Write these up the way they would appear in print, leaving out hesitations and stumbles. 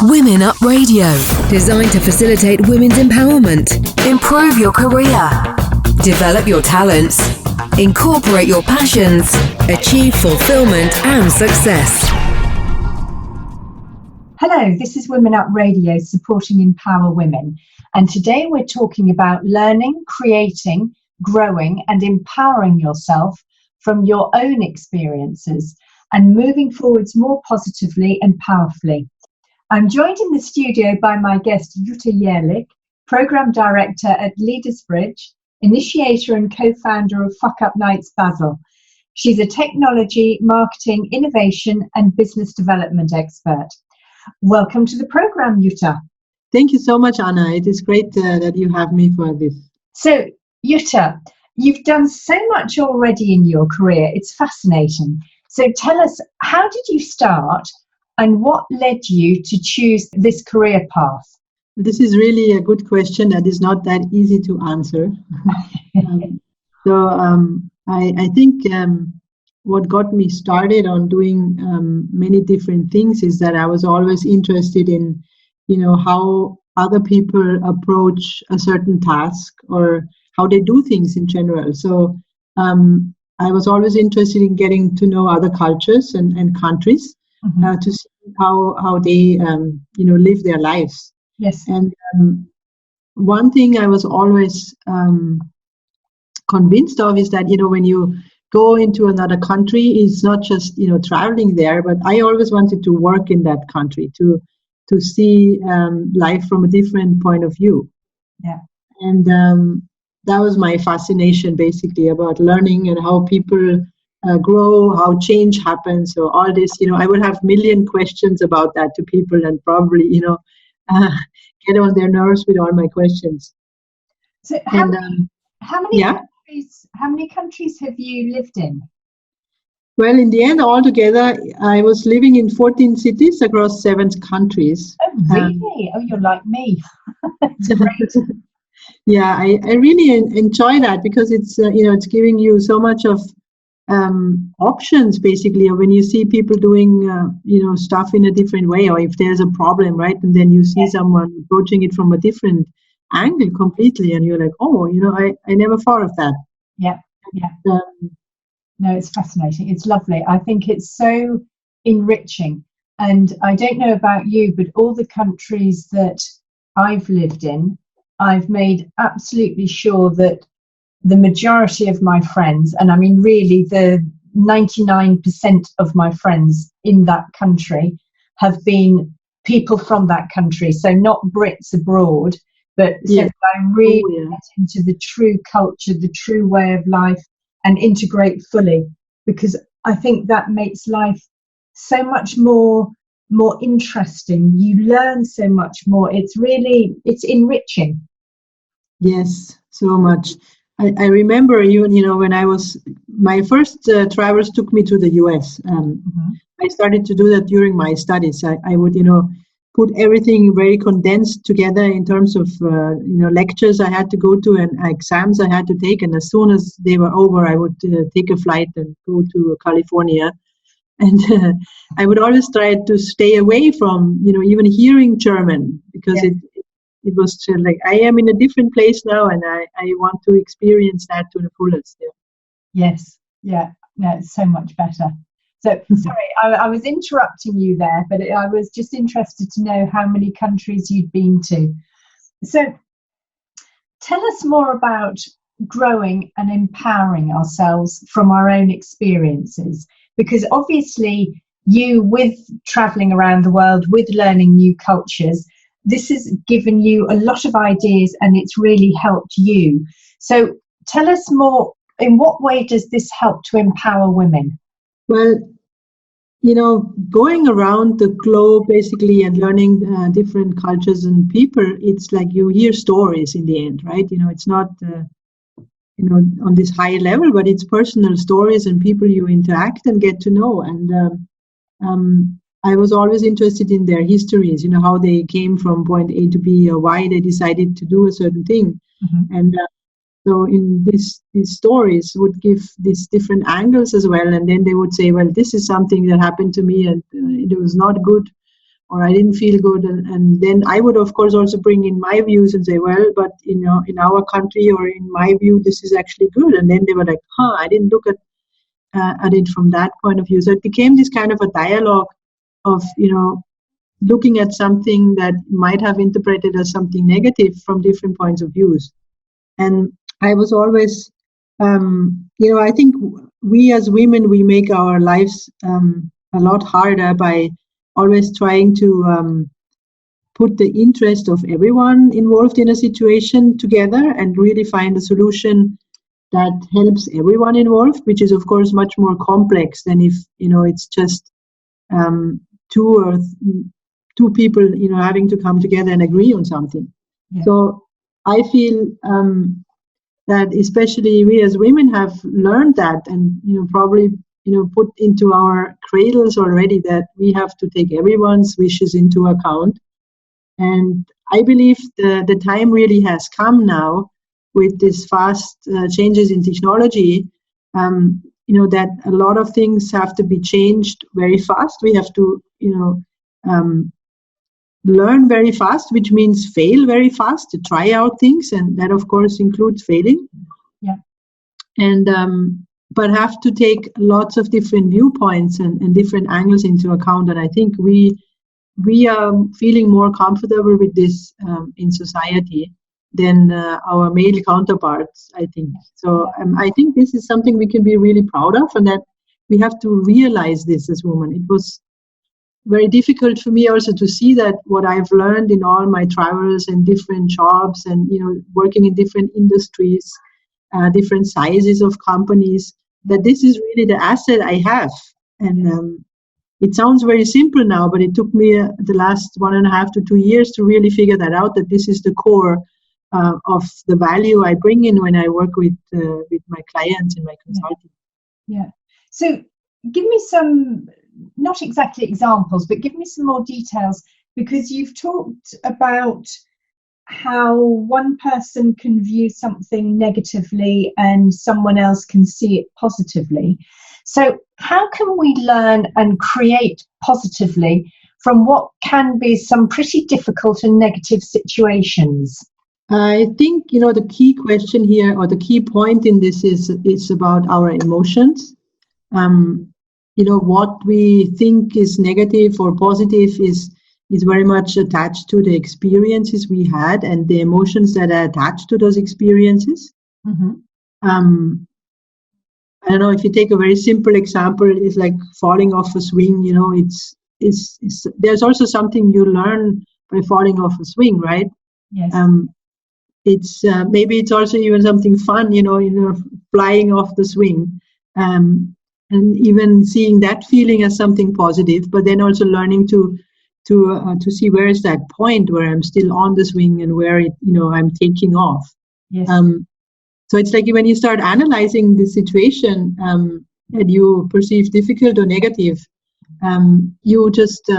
Women Up Radio, designed to facilitate women's empowerment, improve your career, develop your talents, incorporate your passions, achieve fulfillment and success. Hello, this is Women Up Radio, supporting Empower Women. And today we're talking about learning, creating, growing and empowering yourself from your own experiences and moving forwards more positively and powerfully. I'm joined in the studio by my guest, Jutta Jerlich, Program Director at Leadersbridge, Initiator and co-founder of FuckUp Nights, Basel. She's a technology, marketing, innovation and business development expert. Welcome to the program, Jutta. Thank you so much, Anna. It is great that you have me for this. So, Jutta, you've done so much already in your career. It's fascinating. So tell us, how did you start and what led you to choose this career path? This is really a good question that is not that easy to answer. I think what got me started on doing many different things is that I was always interested in, how other people approach a certain task or how they do things in general. So I was always interested in getting to know other cultures and countries to see how they live their lives. Yes. And one thing I was always convinced of is that when you go into another country, it's not just traveling there, but I always wanted to work in that country to see life from a different point of view. Yeah. And that was my fascination, basically, about learning and how people grow, how change happens. So all this, I would have million questions about that to people and probably, get on their nerves with all my questions. So how many countries have you lived in? Well, in the end, altogether, I was living in 14 cities across 7 countries. Oh, really? You're like me. That's great. Yeah, I really enjoy that because it's it's giving you so much of options, basically, when you see people doing stuff in a different way, or if there's a problem, right, and then you see someone approaching it from a different angle completely, and you're like, I never thought of that. Yeah. No, it's fascinating. It's lovely. I think it's so enriching. And I don't know about you, but all the countries that I've lived in, I've made absolutely sure that the majority of my friends, and I mean really the 99% of my friends in that country have been people from that country. So not Brits abroad, but so that I really get into the true culture, the true way of life and integrate fully, because I think that makes life so much more interesting. You learn so much more. It's enriching. Yes, so much. I remember even, when I was, my first travels took me to the US. I started to do that during my studies. I would, put everything very condensed together in terms of, lectures I had to go to and exams I had to take. And as soon as they were over, I would take a flight and go to California. And I would always try to stay away from, even hearing German, because it was like, I am in a different place now and I want to experience that to the fullest. Yeah. Yes. Yeah. No, it's so much better. So, sorry, I was interrupting you there, but I was just interested to know how many countries you'd been to. So, tell us more about growing and empowering ourselves from our own experiences, because obviously you, with traveling around the world, with learning new cultures, this has given you a lot of ideas and it's really helped you. So tell us more, in what way does this help to empower women? Well, going around the globe basically and learning different cultures and people, it's like you hear stories in the end, right? It's not, on this high level, but it's personal stories and people you interact and get to know. And I was always interested in their histories, how they came from point A to B or why they decided to do a certain thing. And So in these stories would give these different angles as well, and then they would say, well, this is something that happened to me, and it was not good, or I didn't feel good, and then I would of course also bring in my views and say, well, but in our country or in my view, this is actually good, and then they were like, I didn't look at it from that point of view. So it became this kind of a dialogue of looking at something that might have interpreted as something negative from different points of views. And I was always, I think we as women, we make our lives a lot harder by always trying to put the interest of everyone involved in a situation together and really find a solution that helps everyone involved, which is of course much more complex than if it's just two people having to come together and agree on something. Yeah. So I feel that especially we as women have learned that, and probably put into our cradles already, that we have to take everyone's wishes into account. And I believe the time really has come now with these fast changes in technology, that a lot of things have to be changed very fast. We have to learn very fast, which means fail very fast, to try out things, and that of course includes failing. Yeah. And but have to take lots of different viewpoints and different angles into account. And I think we are feeling more comfortable with this in society than our male counterparts, I think. So I think this is something we can be really proud of, and that we have to realize this as women. It was very difficult for me also to see that what I've learned in all my travels and different jobs and working in different industries, different sizes of companies, that this is really the asset I have. And it sounds very simple now, but it took me the last 1.5 to 2 years to really figure that out, that this is the core of the value I bring in when I work with my clients in my consulting. Yeah. So give me some, not exactly examples, but give me some more details, because you've talked about how one person can view something negatively and someone else can see it positively. So how can we learn and create positively from what can be some pretty difficult and negative situations? I think, the key question here, or the key point in this is about our emotions. What we think is negative or positive is very much attached to the experiences we had and the emotions that are attached to those experiences. Mm-hmm. I don't know, if you take a very simple example, it's like falling off a swing. It's there's also something you learn by falling off a swing, right? Yes. It's maybe it's also even something fun, flying off the swing, and even seeing that feeling as something positive, but then also learning to see where is that point where I'm still on the swing and where I'm taking off. Yes. So it's like when you start analyzing the situation that you perceive difficult or negative, you just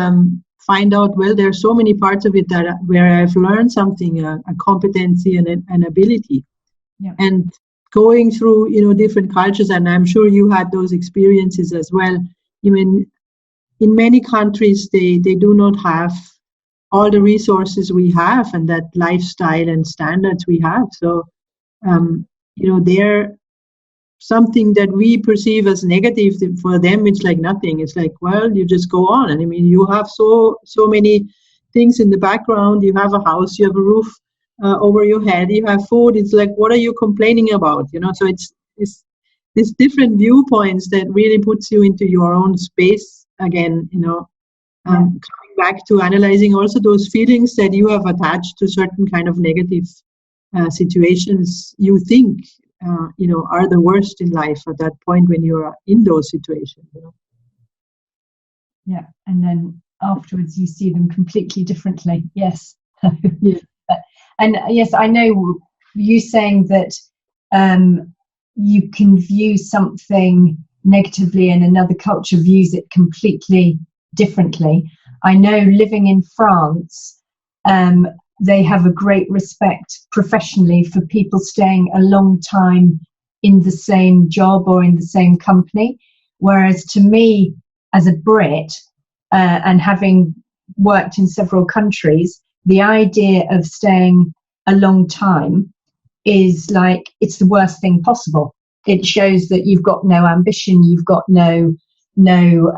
find out, well, there are so many parts of it where I've learned something, a competency and an ability. Yeah. And going through, different cultures, and I'm sure you had those experiences as well. Even in many countries, they do not have all the resources we have and that lifestyle and standards we have. So, they're something that we perceive as negative. For them, it's like nothing. It's like, well, you just go on. And I mean, you have so many things in the background. You have a house, you have a roof over your head, you have food. It's like, what are you complaining about? So it's these different viewpoints that really puts you into your own space again, coming back to analyzing also those feelings that you have attached to certain kind of negative situations you think are the worst in life at that point when you're in those situations. Yeah, and then afterwards you see them completely differently. Yes. Yeah. And yes, I know you saying that you can view something negatively and another culture views it completely differently. I know living in France, they have a great respect professionally for people staying a long time in the same job or in the same company. Whereas to me, as a Brit, and having worked in several countries, the idea of staying a long time is like, it's the worst thing possible. It shows that you've got no ambition, you've got no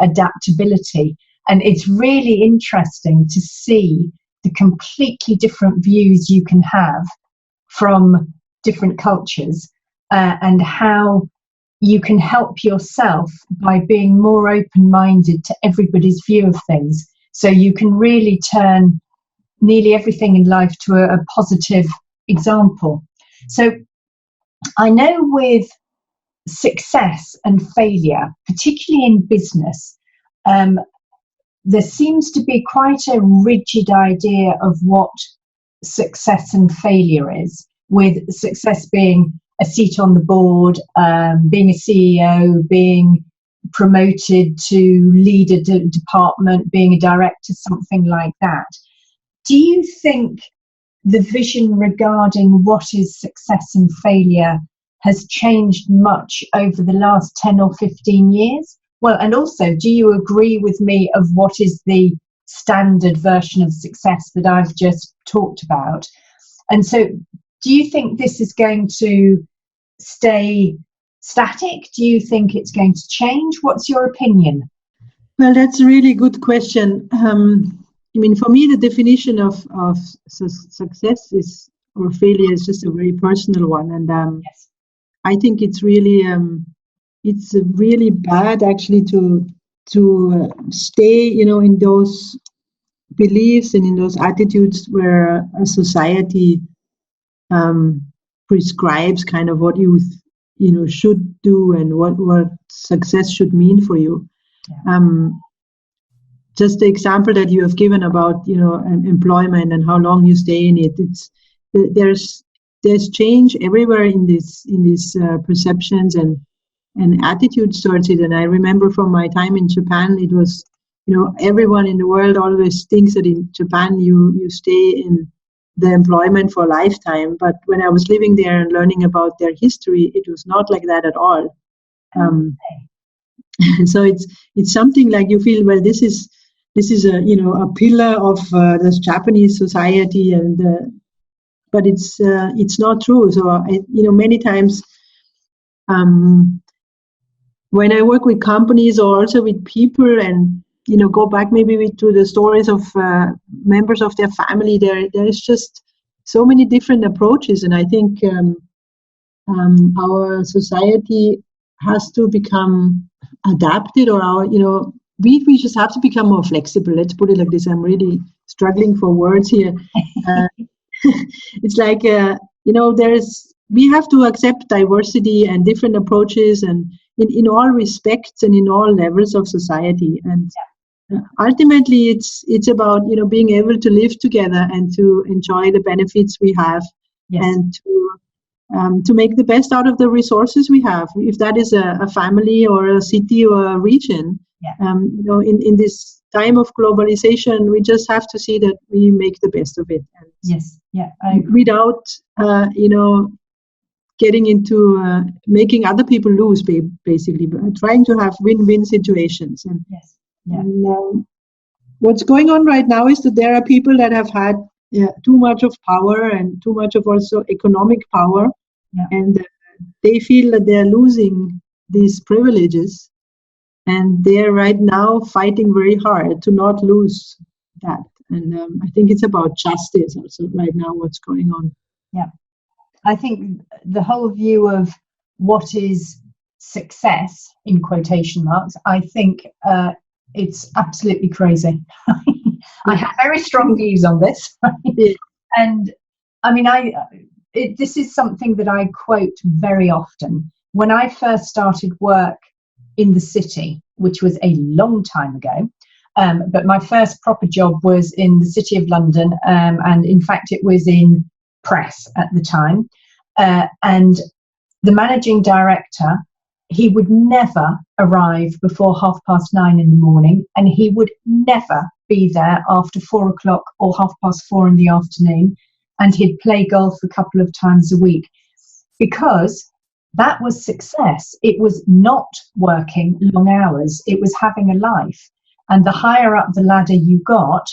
adaptability. And it's really interesting to see the completely different views you can have from different cultures, and how you can help yourself by being more open-minded to everybody's view of things. So you can really turn nearly everything in life to a positive example. So I know with success and failure, particularly in business, there seems to be quite a rigid idea of what success and failure is, with success being a seat on the board, being a CEO, being promoted to lead a department, being a director, something like that. Do you think the vision regarding what is success and failure has changed much over the last 10 or 15 years? Well, and also, do you agree with me of what is the standard version of success that I've just talked about? And so, do you think this is going to stay static? Do you think it's going to change? What's your opinion? Well, that's a really good question. I mean, for me, the definition of success is, or failure, is just a very personal one. And Yes. I think it's really bad actually to stay, in those beliefs and in those attitudes where a society prescribes kind of what you should do and what success should mean for you. Yeah. Just the example that you have given about employment and how long you stay in it, there's change everywhere in these perceptions and attitudes towards it. And I remember from my time in Japan, it was everyone in the world always thinks that in Japan you stay in the employment for a lifetime. But when I was living there and learning about their history, it was not like that at all. So it's something like you feel, well, this is a pillar of this Japanese society, but it's not true. So many times when I work with companies or also with people and go back maybe to the stories of members of their family, there is just so many different approaches, and I think our society has to become adapted, or we just have to become more flexible. Let's put it like this. I'm really struggling for words here. It's like we have to accept diversity and different approaches, and in all respects and in all levels of society. And ultimately, it's about being able to live together and to enjoy the benefits we have, yes, and to make the best out of the resources we have. If that is a family or a city or a region, in this time of globalization, we just have to see that we make the best of it. And yes, without getting into making other people lose, basically, but trying to have win-win situations. And, yes. And what's going on right now is that there are people that have had too much of power and too much of also economic power, and they feel that they're losing these privileges, and they're right now fighting very hard to not lose that. And I think it's about justice also right now, what's going on. Yeah. I think the whole view of what is success, in quotation marks, I think it's absolutely crazy. I have very strong views on this. Right? And I mean, this is something that I quote very often. When I first started work in the city, which was a long time ago, but my first proper job was in the City of London, and in fact it was in press at the time, and the managing director, he would never arrive before 9:30 in the morning, and he would never be there after 4 o'clock or 4:30 in the afternoon, and he'd play golf a couple of times a week, because that was success. It was not working long hours. It was having a life. And the higher up the ladder you got,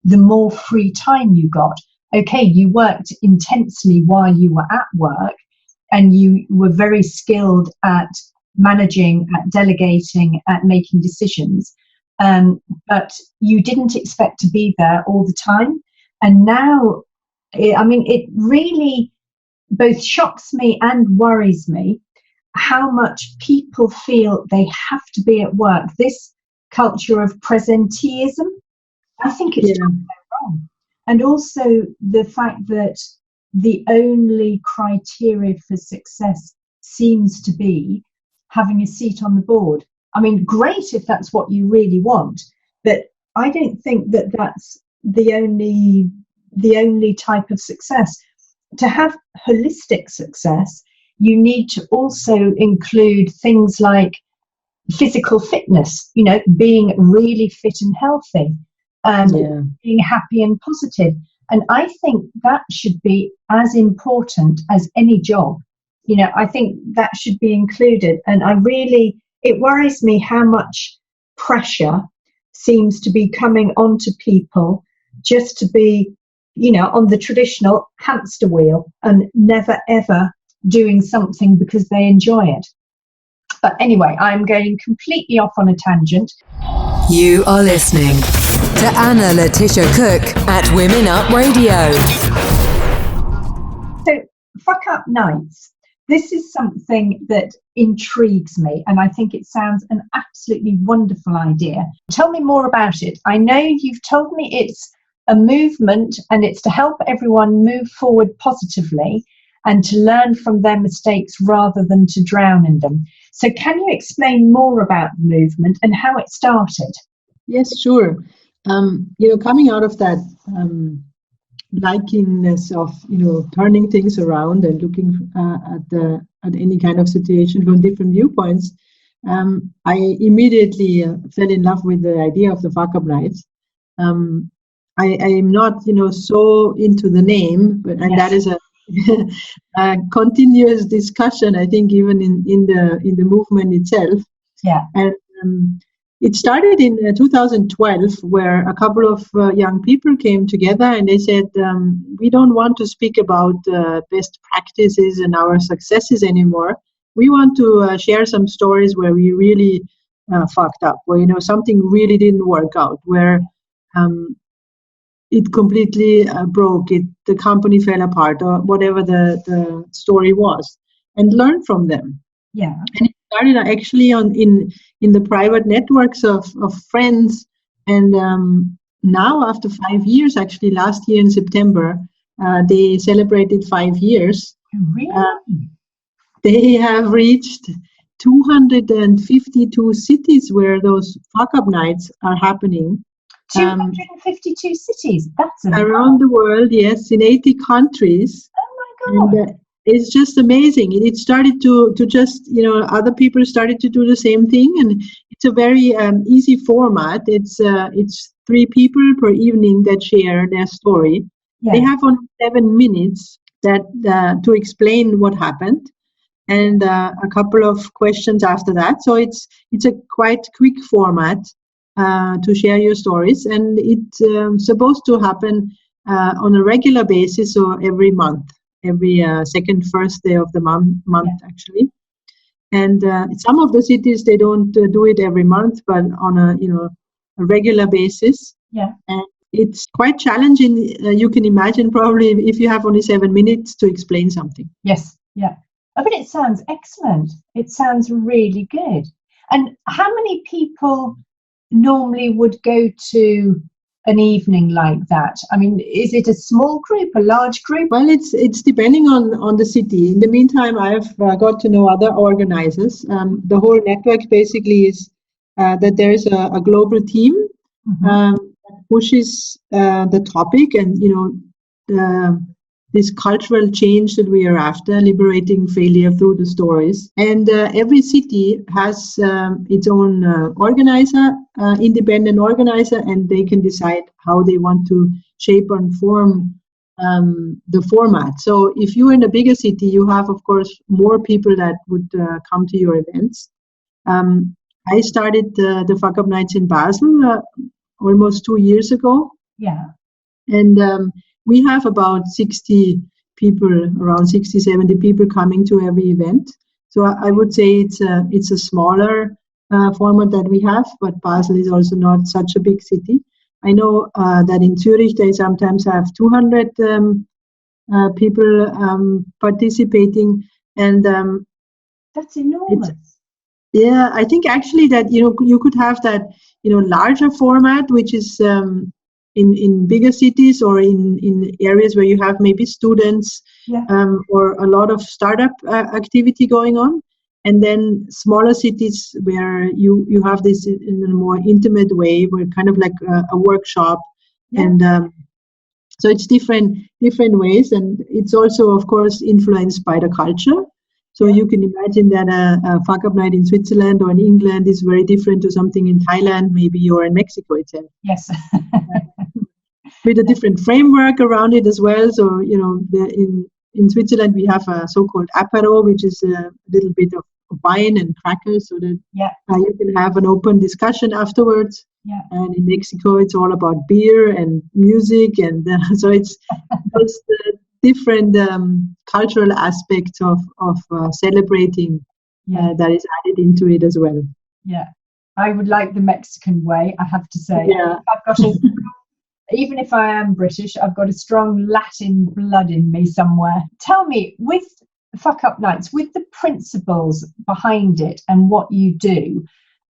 the more free time you got. Okay, you worked intensely while you were at work, and you were very skilled at managing, at delegating, at making decisions. But you didn't expect to be there all the time. And now, it really both shocks me and worries me how much people feel they have to be at work. This culture of presenteeism, I think it's wrong. And also the fact that the only criteria for success seems to be having a seat on the board. I mean, great if that's what you really want, but I don't think that that's the only type of success. To have holistic success, you need to also include things like physical fitness, being really fit and healthy, and being happy and positive. And I think that should be as important as any job. I think that should be included. And it worries me how much pressure seems to be coming onto people just to be, on the traditional hamster wheel and never ever doing something because they enjoy it. But anyway, I'm going completely off on a tangent. You are listening to Anna Letitia Cook at Women Up Radio. So, FuckUp Nights. This is something that intrigues me, and I think it sounds an absolutely wonderful idea. Tell me more about it. I know you've told me it's a movement, and it's to help everyone move forward positively and to learn from their mistakes rather than to drown in them. So can you explain more about the movement and how it started? Yes, sure. Coming out of that likingness of turning things around and looking at any kind of situation from different viewpoints, I immediately fell in love with the idea of the FuckUp Nights. I am not so into the name, and that is a continuous discussion, I think, even in the movement itself. Yeah. And it started in 2012, where a couple of young people came together and they said, we don't want to speak about best practices and our successes anymore. We want to share some stories where we really fucked up, where something really didn't work out, where it completely broke, the company fell apart, or whatever the story was, and learn from them. Yeah. And it started actually in the private networks of friends. And now, after 5 years, actually last year in September, they celebrated 5 years. Really? They have reached 252 cities where those FuckUp Nights are happening. 252 cities. That's around the world, yes, in 80 countries. Oh my God! And it's just amazing. It started to just other people started to do the same thing, and it's a very easy format. It's 3 people per evening that share their story. Yeah. They have only 7 minutes to explain what happened, and a couple of questions after that. So it's a quite quick format to share your stories, and it's supposed to happen on a regular basis, or every month, every second Thursday of the month actually. And some of the cities, they don't do it every month, but on a regular basis. Yeah. And it's quite challenging. You can imagine probably if you have only 7 minutes to explain something. Yes. Yeah. Oh, but it sounds excellent. It sounds really good. And how many people normally would go to an evening like that? I mean, is it a small group, a large group? Well, it's depending on the city. In the meantime, I've got to know other organizers. The whole network basically is that there is a global team that pushes the topic, and this cultural change that we are after, liberating failure through the stories. And every city has its own organizer, independent organizer, and they can decide how they want to shape and form the format. So if you're in a bigger city, you have, of course, more people that would come to your events. I started the FuckUp Nights in Basel almost 2 years ago. Yeah. And we have about 60 people, around 60, 70 people coming to every event. So I would say it's a smaller format that we have, but Basel is also not such a big city. I know that in Zurich they sometimes have 200 people participating, and that's enormous. Yeah, I think actually that you could have that larger format, which is in bigger cities or in areas where you have maybe students or a lot of startup activity going on, and then smaller cities where you have this in a more intimate way, where kind of like a workshop, and so it's different ways, and it's also of course influenced by the culture. So you can imagine that a FuckUp Night in Switzerland or in England is very different to something in Thailand, maybe, or in Mexico itself. Yes. With a different framework around it as well. So, in Switzerland, we have a so-called apéro, which is a little bit of wine and crackers, so that you can have an open discussion afterwards. Yeah. And in Mexico, it's all about beer and music. And so it's just different cultural aspects of celebrating that is added into it as well. Yeah, I would like the Mexican way, I have to say. Yeah. I've got even if I am British, I've got a strong Latin blood in me somewhere. Tell me, with FuckUp Nights, with the principles behind it and what you do,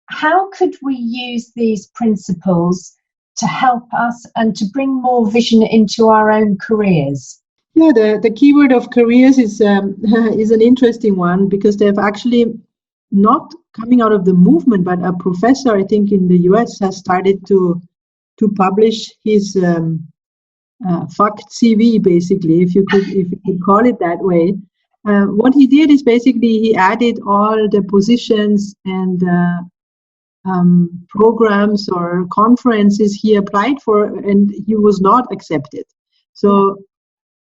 how could we use these principles to help us and to bring more vision into our own careers? Yeah, the keyword of careers is an interesting one, because they've actually not coming out of the movement, but a professor, I think, in the US has started to publish his fucked CV, basically, if you could call it that way. What he did is basically he added all the positions and programs or conferences he applied for, and he was not accepted. So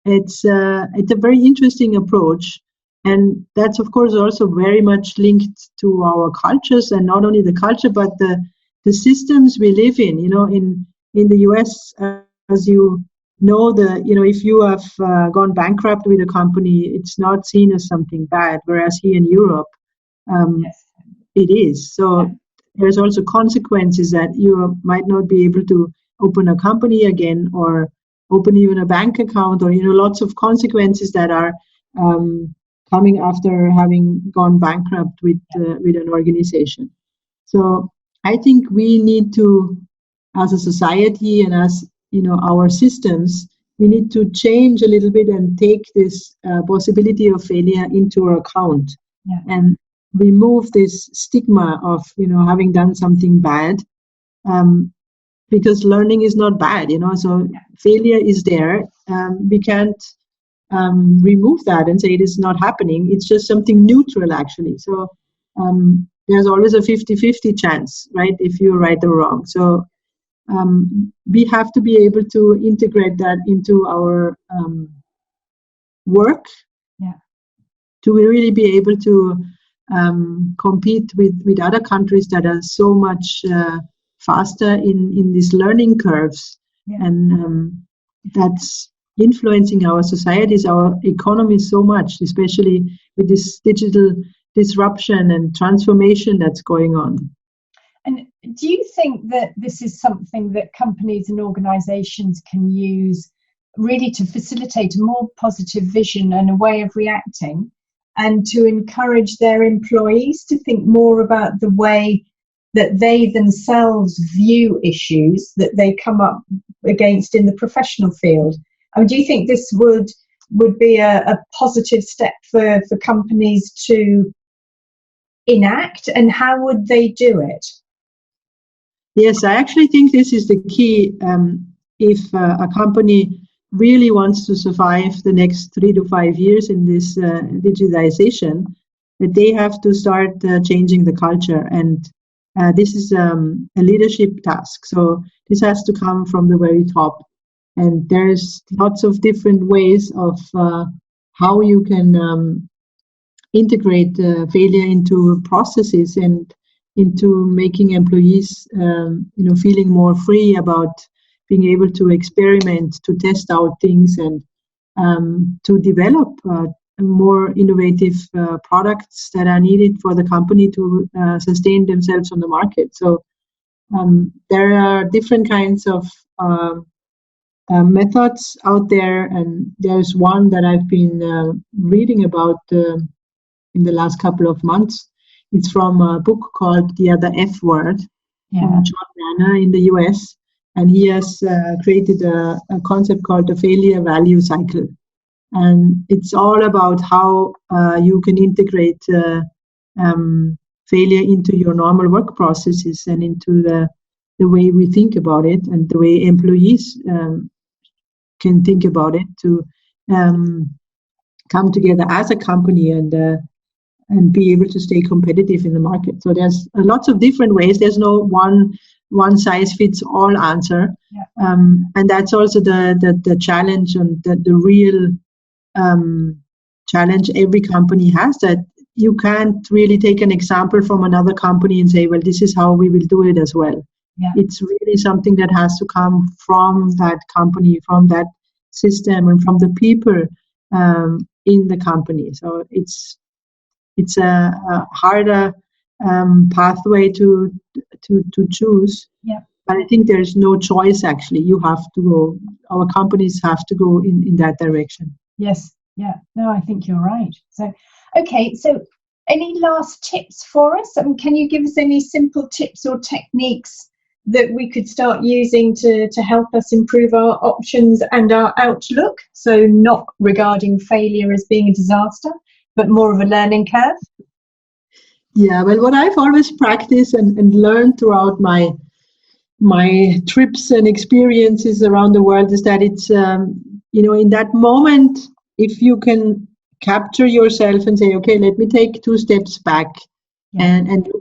it's a very interesting approach, and that's of course also very much linked to our cultures, and not only the culture but the systems we live in. In the US, as you know, if you have gone bankrupt with a company, it's not seen as something bad, whereas here in Europe, it is. So there's also consequences that you might not be able to open a company again, or open even a bank account, or lots of consequences that are coming after having gone bankrupt with an organization. So I think we need to, as a society and as our systems, we need to change a little bit and take this possibility of failure into our account, and remove this stigma of having done something bad. Because learning is not bad, so failure is there. We can't remove that and say it is not happening. It's just something neutral, actually. So there's always a 50-50 chance, right, if you're right or wrong. So we have to be able to integrate that into our work to really be able to compete with other countries that are so much faster in these learning curves, and that's influencing our societies, our economy so much, especially with this digital disruption and transformation that's going on. And do you think that this is something that companies and organizations can use really to facilitate a more positive vision and a way of reacting, and to encourage their employees to think more about the way that they themselves view issues that they come up against in the professional field? I mean, do you think this would be a positive step for companies to enact, and how would they do it? Yes, I actually think this is the key. If a company really wants to survive the next 3 to 5 years in this digitization, that they have to start changing the culture. And this is a leadership task. So this has to come from the very top. And there's lots of different ways of how you can integrate failure into processes and into making employees, feeling more free about being able to experiment, to test out things, and to develop more innovative products that are needed for the company to sustain themselves on the market. So there are different kinds of methods out there, and there's one that I've been reading about in the last couple of months. It's from a book called The Other F Word, from John Manner in the US, and he has created a concept called the failure value cycle. And it's all about how you can integrate failure into your normal work processes and into the way we think about it, and the way employees can think about it, to come together as a company and be able to stay competitive in the market. So there's lots of different ways. There's no one size fits all answer, and that's also the challenge, and the real challenge every company has, that you can't really take an example from another company and say, well, this is how we will do it as well. It's really something that has to come from that company, from that system, and from the people in the company. So it's a harder pathway to choose. But I think there's no choice, actually. You have to go, our companies have to go in that direction. Yes, no, I think you're right. So, okay, so any last tips for us? Can you give us any simple tips or techniques that we could start using to help us improve our options and our outlook? So not regarding failure as being a disaster, but more of a learning curve? Yeah, well, what I've always practiced and learned throughout my trips and experiences around the world is that it's, in that moment, if you can capture yourself and say, okay, let me take 2 steps back and look